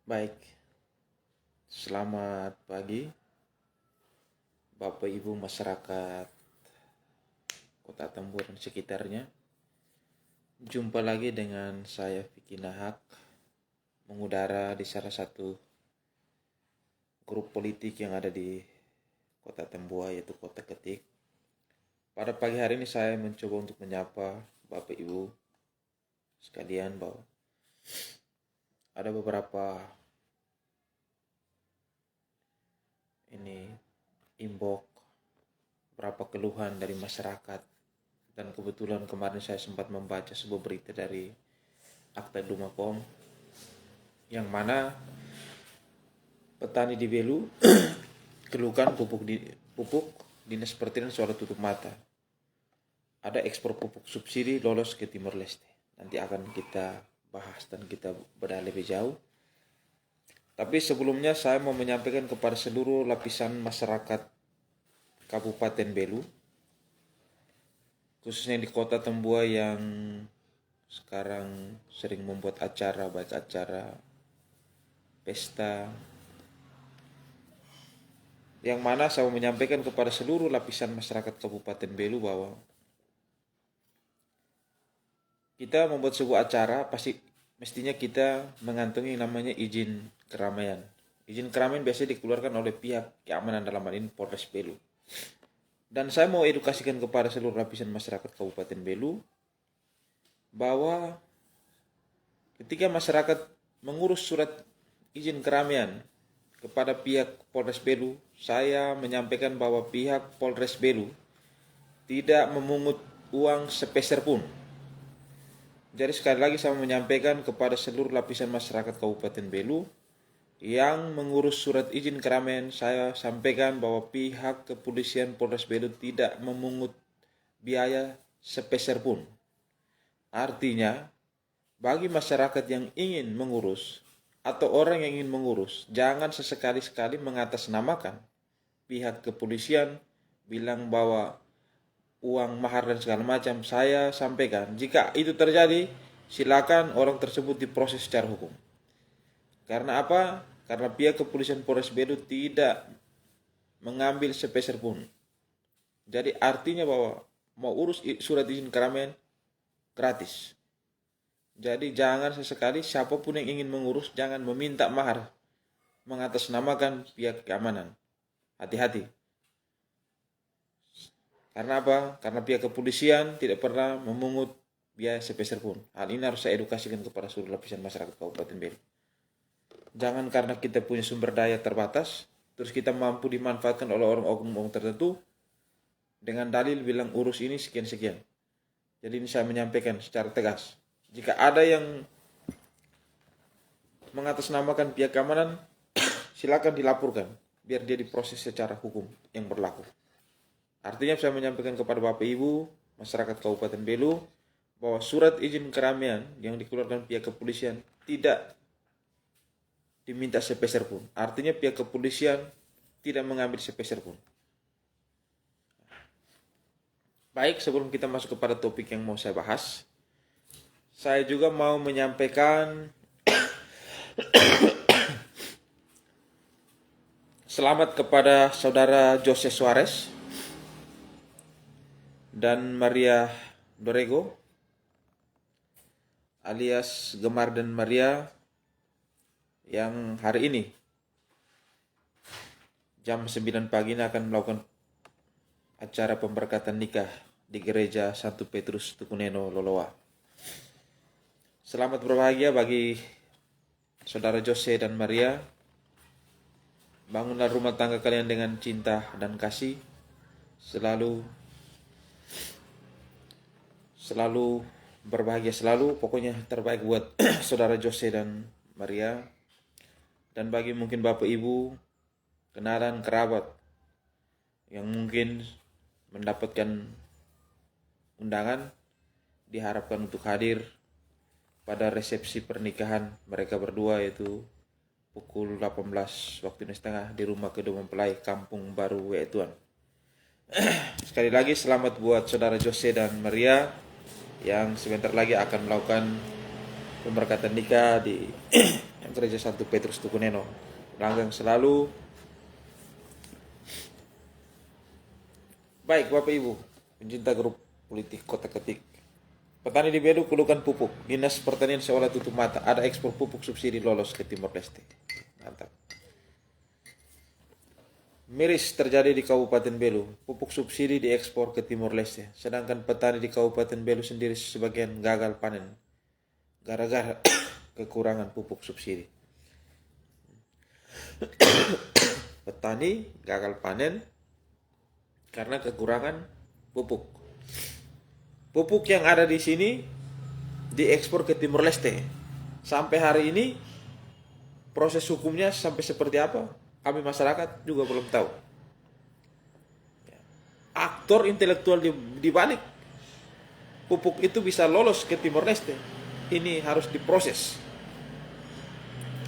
Baik, selamat pagi Bapak Ibu masyarakat Kota Tambun dan sekitarnya. Jumpa lagi dengan saya Vicky Nahak, mengudara di salah satu grup politik yang ada di Kota Tambua, yaitu Kota Ketik. Pada pagi hari ini saya mencoba untuk menyapa Bapak Ibu sekalian bahwa ada beberapa imbok, beberapa keluhan dari masyarakat. Dan kebetulan kemarin saya sempat membaca sebuah berita dari Akta Dumakom, yang mana petani di Belu keluhkan pupuk dinas pertanian soal tutup mata. Ada ekspor pupuk subsidi lolos ke Timor Leste. Nanti akan kita bahas dan kita bedah lebih jauh. Tapi sebelumnya saya mau menyampaikan kepada seluruh lapisan masyarakat Kabupaten Belu, khususnya di Kota Tambua yang sekarang sering membuat acara, baik acara pesta, yang mana saya mau menyampaikan kepada seluruh lapisan masyarakat Kabupaten Belu bahwa kita membuat sebuah acara pasti mestinya kita mengantongi namanya izin keramaian. Izin keramaian biasanya dikeluarkan oleh pihak keamanan, dalam hal ini Polres Belu. Dan saya mau edukasikan kepada seluruh lapisan masyarakat Kabupaten Belu bahwa ketika masyarakat mengurus surat izin keramaian kepada pihak Polres Belu, saya menyampaikan bahwa pihak Polres Belu tidak memungut uang sepeser pun. Jadi sekali lagi saya menyampaikan kepada seluruh lapisan masyarakat Kabupaten Belu yang mengurus surat izin keramaian, saya sampaikan bahwa pihak kepolisian Polres Belu tidak memungut biaya sepeser pun. Artinya, bagi masyarakat yang ingin mengurus atau orang yang ingin mengurus, jangan sesekali-sekali mengatasnamakan pihak kepolisian bilang bahwa uang mahar dan segala macam. Saya sampaikan, jika itu terjadi, silakan orang tersebut diproses secara hukum. Karena apa? Karena pihak kepolisian Polres Belu tidak mengambil sepeser pun. Jadi artinya bahwa mau urus surat izin keramaian gratis. Jadi jangan sesekali siapapun yang ingin mengurus jangan meminta mahar mengatasnamakan pihak keamanan. Hati-hati. Karena apa? Karena pihak kepolisian tidak pernah memungut biaya sepeser pun. Hal ini harus saya edukasikan kepada seluruh lapisan masyarakat Kabupaten Belu. Jangan karena kita punya sumber daya terbatas, terus kita mampu dimanfaatkan oleh orang-orang tertentu dengan dalil bilang urus ini sekian-sekian. Jadi ini saya menyampaikan secara tegas. Jika ada yang mengatasnamakan pihak keamanan, silakan dilaporkan biar dia diproses secara hukum yang berlaku. Artinya saya menyampaikan kepada Bapak Ibu masyarakat Kabupaten Belu bahwa surat izin keramaian yang dikeluarkan pihak kepolisian tidak diminta sepeser pun. Artinya pihak kepolisian tidak mengambil sepeser pun. Baik, sebelum kita masuk kepada topik yang mau saya bahas, saya juga mau menyampaikan selamat kepada saudara Jose Suarez dan Maria Dorego alias Gemar dan Maria yang hari ini jam 9 pagi ini akan melakukan acara pemberkatan nikah di Gereja Santo Petrus Tukuneno, Loloa. Selamat berbahagia bagi saudara Jose dan Maria. Bangunlah rumah tangga kalian dengan cinta dan kasih. Selalu berbahagia selalu. Pokoknya terbaik buat saudara Jose dan Maria. Dan bagi mungkin Bapak Ibu, kenalan, kerabat yang mungkin mendapatkan undangan, diharapkan untuk hadir pada resepsi pernikahan mereka berdua, yaitu pukul 18 waktu Indonesia Tengah di rumah kedua mempelai Kampung Baru Wetuan. Sekali lagi selamat buat saudara Jose dan Maria yang sebentar lagi akan melakukan pemberkatan nikah di Gereja Santo Petrus Tukuneno. Langgang selalu. Baik Bapak Ibu, pencinta grup politik Kota Ketik. Petani di Belu keluhkan pupuk. Dinas Pertanian seolah tutup mata. Ada ekspor pupuk subsidi lolos ke Timor Leste. Mantap. Miris terjadi di Kabupaten Belu. Pupuk subsidi diekspor ke Timor Leste. Sedangkan petani di Kabupaten Belu sendiri sebagian gagal panen gara-gara kekurangan pupuk subsidi. Petani gagal panen karena kekurangan pupuk. Pupuk yang ada di sini diekspor ke Timor Leste. Sampai hari ini proses hukumnya sampai seperti apa? Kami masyarakat juga belum tahu. Aktor intelektual di balik pupuk itu bisa lolos ke Timor Leste. Ini harus diproses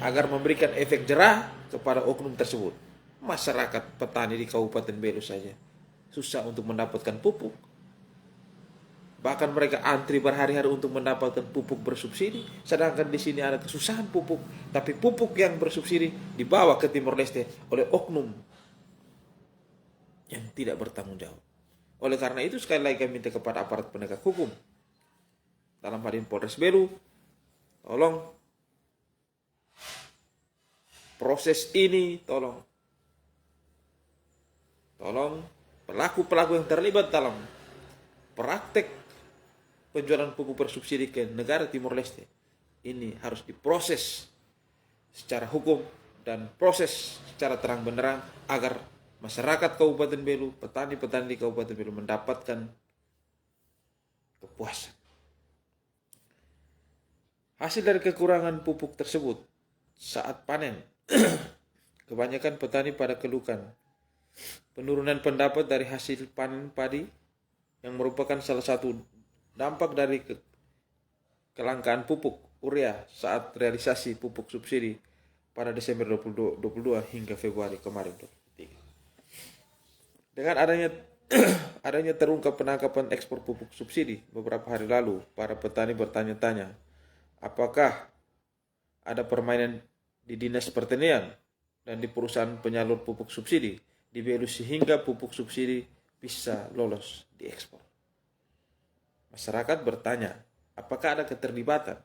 agar memberikan efek jerah kepada oknum tersebut. Masyarakat petani di Kabupaten Belu saja susah untuk mendapatkan pupuk. Bahkan mereka antri berhari-hari untuk mendapatkan pupuk bersubsidi. Sedangkan di sini ada kesusahan pupuk. Tapi pupuk yang bersubsidi dibawa ke Timor Leste oleh oknum yang tidak bertanggung jawab. Oleh karena itu sekali lagi kami minta kepada aparat penegak hukum. Dalam hal ini Polres Belu, tolong proses ini, tolong pelaku-pelaku yang terlibat dalam praktek penjualan pupuk bersubsidi ke negara Timor Leste ini harus diproses secara hukum dan proses secara terang benderang agar masyarakat Kabupaten Belu, petani-petani di Kabupaten Belu mendapatkan kepuasan. Hasil dari kekurangan pupuk tersebut saat panen, kebanyakan petani pada keluhkan penurunan pendapat dari hasil panen padi yang merupakan salah satu dampak dari kelangkaan pupuk urea saat realisasi pupuk subsidi pada Desember 2022 hingga Februari kemarin. Dengan adanya terungkap penangkapan ekspor pupuk subsidi beberapa hari lalu, para petani bertanya-tanya, apakah ada permainan di Dinas Pertanian dan di perusahaan penyalur pupuk subsidi di Belu sehingga pupuk subsidi bisa lolos diekspor. Masyarakat bertanya, apakah ada keterlibatan?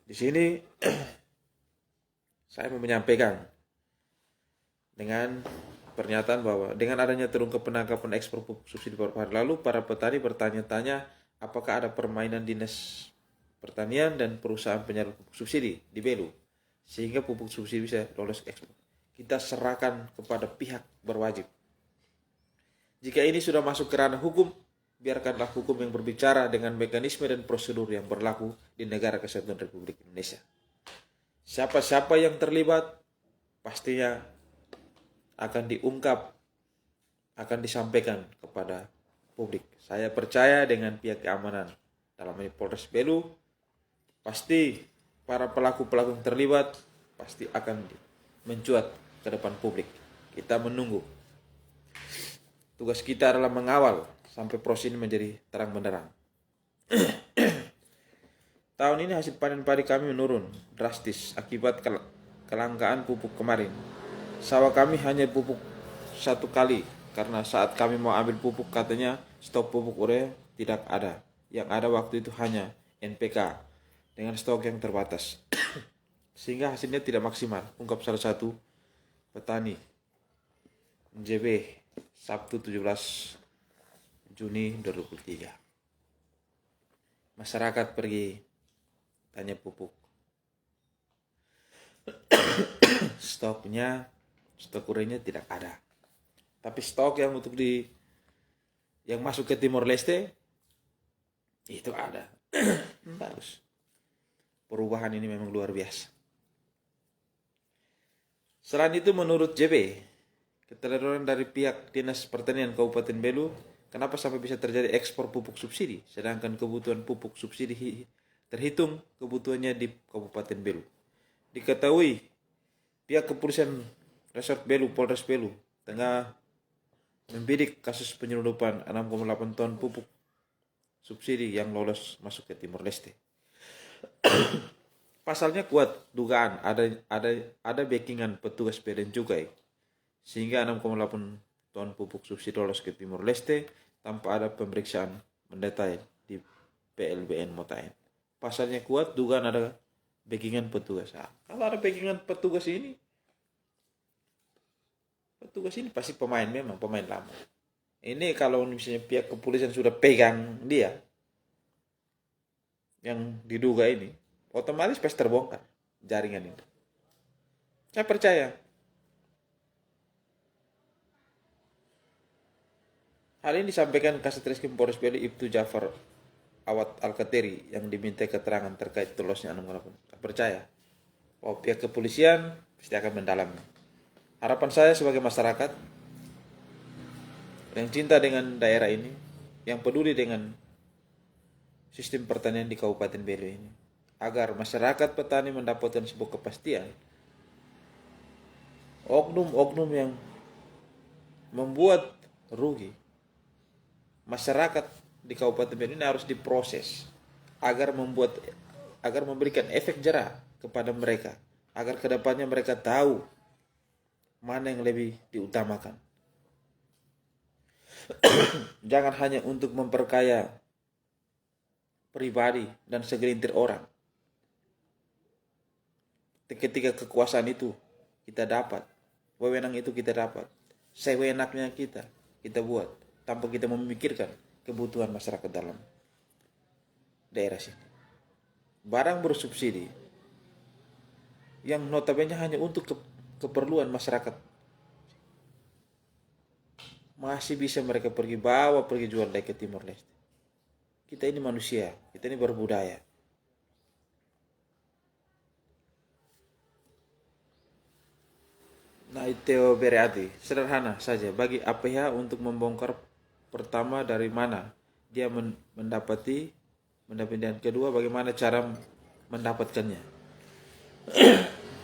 Di sini saya mau menyampaikan dengan pernyataan bahwa dengan adanya terungkap penangkapan ekspor pupuk subsidi beberapa hari lalu, para petani bertanya-tanya apakah ada permainan Dinas Pertanian dan perusahaan penyalur pupuk subsidi di Belu sehingga pupuk subsidi bisa lolos ekspor. Kita serahkan kepada pihak berwajib. Jika ini sudah masuk ke ranah hukum, biarkanlah hukum yang berbicara dengan mekanisme dan prosedur yang berlaku di negara kesatuan Republik Indonesia. Siapa-siapa yang terlibat pastinya akan diungkap, akan disampaikan kepada publik. Saya percaya dengan pihak keamanan dalam ini Polres Belu, pasti para pelaku-pelaku yang terlibat pasti akan mencuat ke depan publik. Kita menunggu. Tugas kita adalah mengawal sampai proses ini menjadi terang benderang. Tahun ini hasil panen padi kami menurun drastis akibat kelangkaan pupuk kemarin. Sawah kami hanya pupuk 1 kali karena saat kami mau ambil pupuk katanya stok pupuk urea tidak ada. Yang ada waktu itu hanya NPK dengan stok yang terbatas. Sehingga hasilnya tidak maksimal, ungkap salah satu petani JB Sabtu 17 Juni 2023. Masyarakat pergi tanya pupuk. Stok ureanya tidak ada. Tapi stok yang yang masuk ke Timor Leste itu ada. Bagus. Perubahan ini memang luar biasa. Selain itu menurut JB, keteledoran dari pihak Dinas Pertanian Kabupaten Belu, kenapa sampai bisa terjadi ekspor pupuk subsidi, sedangkan kebutuhan pupuk subsidi terhitung kebutuhannya di Kabupaten Belu. Diketahui pihak kepolisian Resort Belu, Polres Belu, tengah membidik kasus penyelundupan 6,8 ton pupuk subsidi yang lolos masuk ke Timor Leste. Pasalnya kuat dugaan ada backingan petugas bea dan cukai sehingga 6,8 ton pupuk subsidi lolos ke Timor Leste tanpa ada pemeriksaan mendetail di PLBN Motain. Pasalnya kuat dugaan ada backingan petugas. Kalau ada backingan petugas ini pasti pemain, memang pemain lama. Ini kalau misalnya pihak kepolisian sudah pegang dia yang diduga ini, otomatis pasti terbongkar jaringan ini. Saya percaya. Hal ini disampaikan Kasat Reskrim Polres Belu Ibtu Jafar Awad Al-Kateri yang diminta keterangan terkait lolosnya 6,8. Saya percaya bahwa pihak kepolisian pasti akan mendalami. Harapan saya sebagai masyarakat yang cinta dengan daerah ini, yang peduli dengan sistem pertanian di Kabupaten Belu ini, agar masyarakat petani mendapatkan sebuah kepastian. Oknum-oknum yang membuat rugi masyarakat di Kabupaten Belu ini harus diproses agar memberikan efek jera kepada mereka, agar kedepannya mereka tahu mana yang lebih diutamakan. Jangan hanya untuk memperkaya pribadi dan segelintir orang. Ketika kekuasaan itu kita dapat, wewenang itu kita dapat, sewenaknya kita buat tanpa kita memikirkan kebutuhan masyarakat dalam daerah sini. Barang bersubsidi yang notabene hanya untuk keperluan masyarakat masih bisa mereka pergi jual ke Timor Leste. Kita ini manusia, kita ini berbudaya. Nah, itu berarti sederhana saja bagi APH untuk membongkar pertama dari mana dia mendapati, dan kedua bagaimana cara mendapatkannya.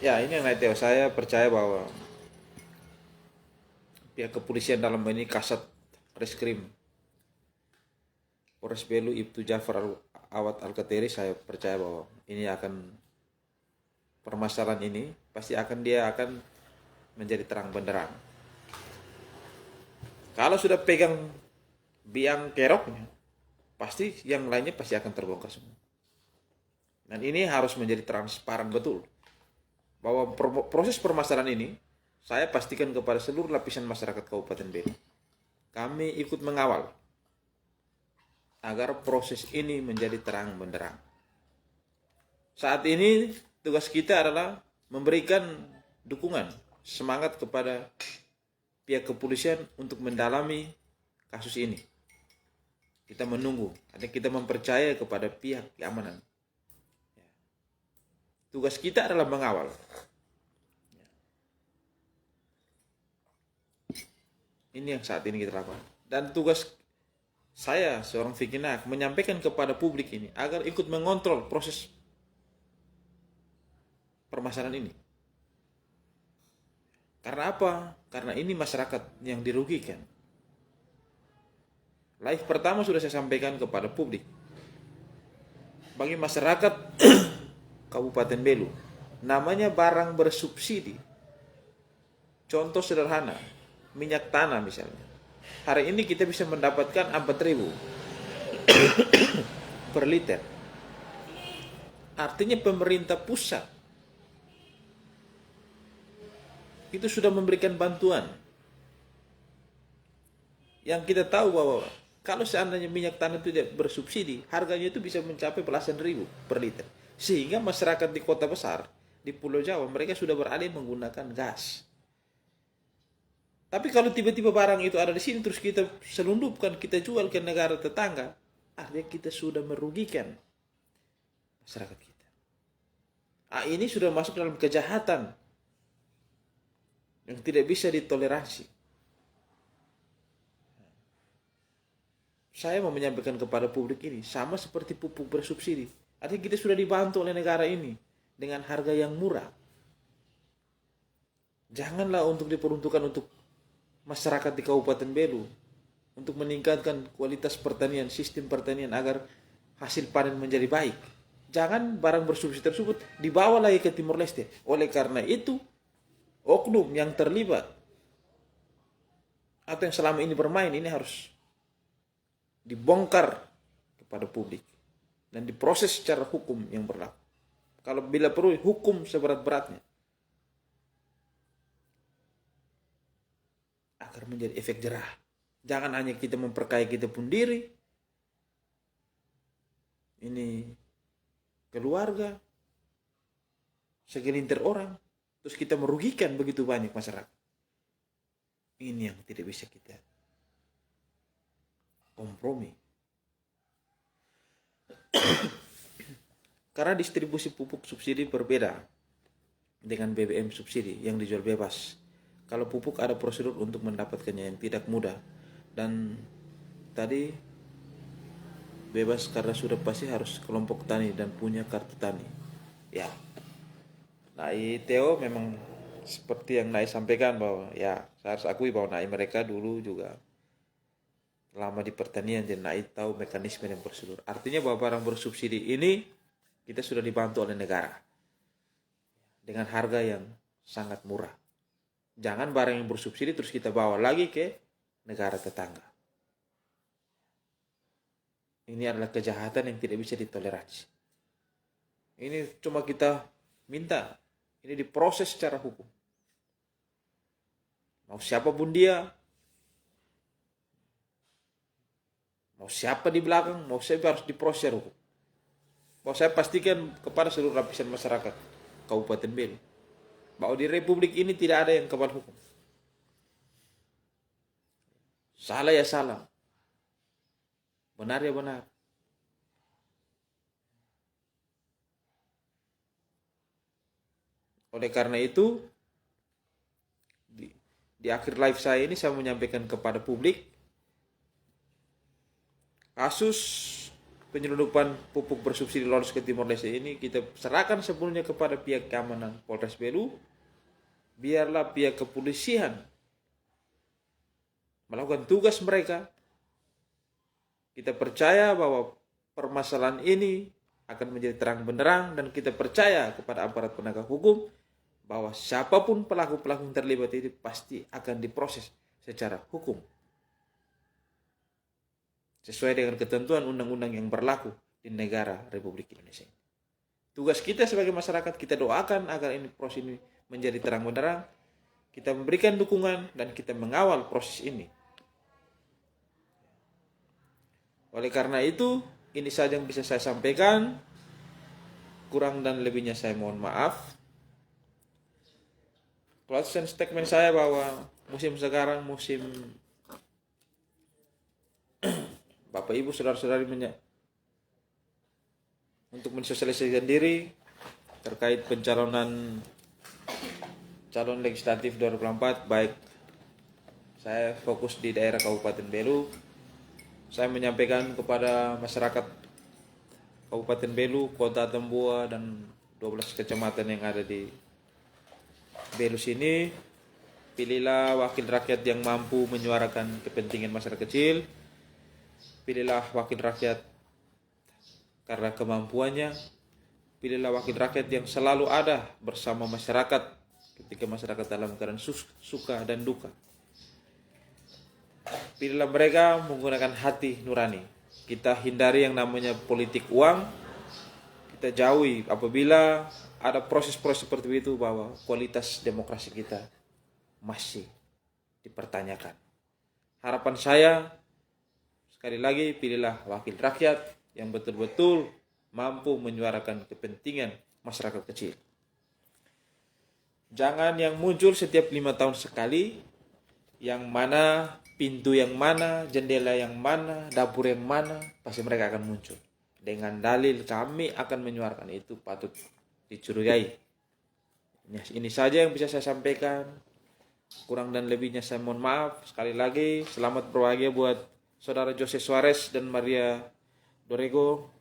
Ya, ini yang Naiteo, saya percaya bahwa pihak kepolisian dalam ini Kasat Reskrim Polres Belu Ibtu Jafar Awad Al-Kateri, saya percaya bahwa ini akan permasalahan ini pasti dia akan menjadi terang benderang. Kalau sudah pegang biang keroknya, pasti yang lainnya pasti akan terbongkar semua. Dan ini harus menjadi transparan betul. Bahwa proses permasalahan ini, saya pastikan kepada seluruh lapisan masyarakat Kabupaten Belu. Kami ikut mengawal agar proses ini menjadi terang benderang. Saat ini tugas kita adalah memberikan dukungan, semangat kepada pihak kepolisian untuk mendalami kasus ini. Kita menunggu, artinya kita mempercaya kepada pihak keamanan. Tugas kita adalah mengawal. Ini yang saat ini kita lakukan. Dan tugas saya seorang Fikinak menyampaikan kepada publik ini agar ikut mengontrol proses permasalahan ini. Karena apa? Karena ini masyarakat yang dirugikan. Live pertama sudah saya sampaikan kepada publik. Bagi masyarakat Kabupaten Belu, namanya barang bersubsidi. Contoh sederhana, minyak tanah misalnya. Hari ini kita bisa mendapatkan 4.000 per liter. Artinya pemerintah pusat itu sudah memberikan bantuan. Yang kita tahu bahwa kalau seandainya minyak tanah itu tidak bersubsidi, harganya itu bisa mencapai belasan ribu per liter. Sehingga masyarakat di kota besar, di Pulau Jawa, mereka sudah beralih menggunakan gas. Tapi kalau tiba-tiba barang itu ada di sini, terus kita selundupkan, kita jual ke negara tetangga, artinya kita sudah merugikan masyarakat kita. Ini sudah masuk dalam kejahatan yang tidak bisa ditoleransi. Saya mau menyampaikan kepada publik ini, sama seperti pupuk bersubsidi. Artinya kita sudah dibantu oleh negara ini dengan harga yang murah. Janganlah untuk diperuntukkan untuk masyarakat di Kabupaten Belu, untuk meningkatkan kualitas pertanian, sistem pertanian agar hasil panen menjadi baik. Jangan barang bersubsidi tersebut dibawa lagi ke Timor Leste. Oleh karena itu, oknum yang terlibat atau yang selama ini bermain ini harus dibongkar kepada publik dan diproses secara hukum yang berlaku. Kalau bila perlu hukum seberat-beratnya agar menjadi efek jerah. Jangan hanya kita memperkaya kita pun diri, ini keluarga, segelintir orang, terus kita merugikan begitu banyak masyarakat. Ini yang tidak bisa kita kompromi. Karena distribusi pupuk subsidi berbeda dengan BBM subsidi yang dijual bebas. Kalau pupuk ada prosedur untuk mendapatkannya yang tidak mudah. Dan tadi bebas karena sudah pasti harus kelompok tani dan punya kartu tani. Ya, Nai Theo memang seperti yang Nai sampaikan bahwa ya saya harus akui bahwa Nai mereka dulu juga lama di pertanian dan Nai tahu mekanisme dan prosedur. Artinya bahwa barang bersubsidi ini kita sudah dibantu oleh negara dengan harga yang sangat murah. Jangan barang yang bersubsidi terus kita bawa lagi ke negara tetangga. Ini adalah kejahatan yang tidak bisa ditoleransi. Ini cuma kita minta, ini diproses secara hukum. Mau siapapun dia, mau siapa di belakang, mau siapa harus diproses secara hukum. Mau saya pastikan kepada seluruh lapisan masyarakat Kabupaten Belu bahwa di Republik ini tidak ada yang kebal hukum. Salah ya salah, benar ya benar. Oleh karena itu, di akhir live saya ini saya menyampaikan kepada publik kasus penyelundupan pupuk bersubsidi lolos ke Timor Leste ini kita serahkan sepenuhnya kepada pihak keamanan Polres Belu. Biarlah pihak kepolisian melakukan tugas mereka. Kita percaya bahwa permasalahan ini akan menjadi terang benderang dan kita percaya kepada aparat penegak hukum bahwa siapapun pelaku-pelaku yang terlibat itu pasti akan diproses secara hukum sesuai dengan ketentuan undang-undang yang berlaku di negara Republik Indonesia. Tugas kita sebagai masyarakat, kita doakan agar ini proses ini menjadi terang benderang, kita memberikan dukungan dan kita mengawal proses ini. Oleh karena itu, ini saja yang bisa saya sampaikan. Kurang dan lebihnya saya mohon maaf. Closing statement saya bahwa musim sekarang musim Bapak Ibu saudara-saudari untuk mensosialisasikan diri terkait pencalonan calon legislatif 2024, baik saya fokus di daerah Kabupaten Belu. Saya menyampaikan kepada masyarakat Kabupaten Belu, Kota Tambua dan 12 kecamatan yang ada di Belu sini, pilihlah wakil rakyat yang mampu menyuarakan kepentingan masyarakat kecil. Pilihlah wakil rakyat karena kemampuannya. Pilihlah wakil rakyat yang selalu ada bersama masyarakat ketika masyarakat dalam keadaan suka dan duka. Pilihlah mereka menggunakan hati nurani. Kita hindari yang namanya politik uang. Kita jauhi apabila ada proses-proses seperti itu bahwa kualitas demokrasi kita masih dipertanyakan. Harapan saya, sekali lagi, pilihlah wakil rakyat yang betul-betul mampu menyuarakan kepentingan masyarakat kecil. Jangan yang muncul setiap 5 tahun sekali, yang mana, pintu yang mana, jendela yang mana, dapur yang mana, pasti mereka akan muncul. Dengan dalil kami akan menyuarakan, itu patut dicurigai. Ini saja yang bisa saya sampaikan. Kurang dan lebihnya saya mohon maaf. Sekali lagi, selamat berbahagia buat Saudara Jose Suarez dan Maria Dorego.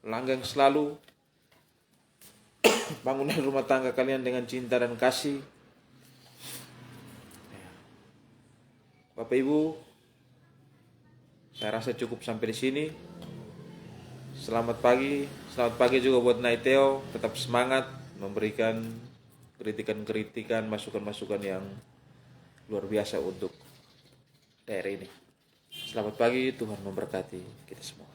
Langgeng selalu bangunan rumah tangga kalian dengan cinta dan kasih. Bapak Ibu, saya rasa cukup sampai di sini. Selamat pagi juga buat Naiteo, tetap semangat memberikan kritikan-kritikan, masukan-masukan yang luar biasa untuk daerah ini. Selamat pagi, Tuhan memberkati kita semua.